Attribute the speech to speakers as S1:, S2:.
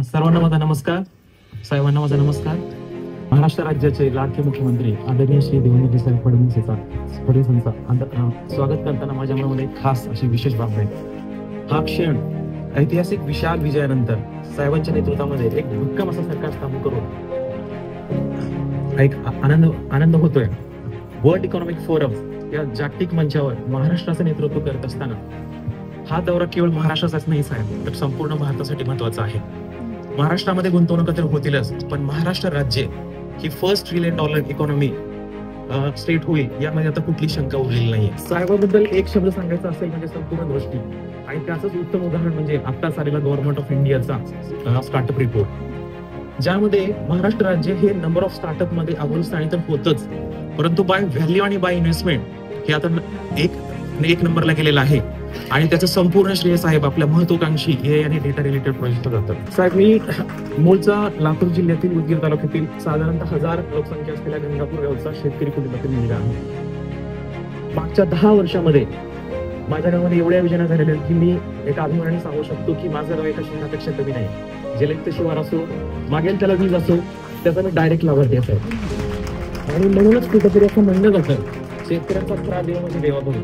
S1: सर्वांना माझा नमस्कार. साहेबांना माझा नमस्कार. महाराष्ट्र राज्याचे लाडके मुख्यमंत्री आदरणीय श्री देवेंद्र साहेब फडणवीसांचा स्वागत करताना माझ्या मनामध्ये खास अशी विशेष भावना आहे. हा क्षण ऐतिहासिक विशाल विजयानंतर साहेबांच्या नेतृत्वामध्ये एक भक्कम असं सरकार स्थापन करून एक आनंद होतोय. वर्ल्ड इकॉनॉमिक फोरम या जागतिक मंचावर महाराष्ट्राचं नेतृत्व करत असताना हा दौरा केवळ महाराष्ट्राचाच नाही साहेब, तर संपूर्ण भारतासाठी महत्वाचा आहे. महाराष्ट्रामध्ये गुंतवणूक तर होतीलच, पण महाराष्ट्र राज्य ही $1 ट्रिलियन इकॉनॉमी स्टेट होईल यामध्ये आता कुठली शंका उरलेली नाहीये. साहेबाबद्दल एक शब्द सांगायचा असेल म्हणजे संपूर्ण दृष्टी, आणि त्याच उत्तम उदाहरण म्हणजे आत्ताच आलेला गव्हर्नमेंट ऑफ इंडियाचा स्टार्टअप रिपोर्ट, ज्यामध्ये महाराष्ट्र राज्य हे नंबर ऑफ स्टार्टअप मध्ये अग्रस्थानी तर होतच, परंतु बाय व्हॅल्यू आणि बाय इन्व्हेस्टमेंट हे आता एक नंबरला गेलेलं आहे. आणि त्याचं संपूर्ण श्रेय साहेब आपल्या महत्वाकांक्षी AI आणि डेटा रिलेटेड प्रोजेक्ट जातात. साहेब, मी मूळचा लातूर जिल्ह्यातील उदगीर तालुक्यातील साधारणतः 1000 लोकसंख्या असलेल्या गंगापूर गावचा शेतकरी कुटुंबातील मुलगा आहे. मागच्या 10 वर्षामध्ये माझ्या गावामध्ये एवढ्या योजना झालेल्या की मी एका अभिमानाने सांगू शकतो की माझं गाव एका शहरापेक्षा कमी नाही. जलयुक्त शिवार असो, मागेल त्याला वीज असो, त्याचा मी डायरेक्ट लाभार्थी असेल. आणि म्हणूनच कुठेतरी असं म्हणलं जातं शेतकऱ्यांचा त्रास देणं म्हणजे देवा बघू.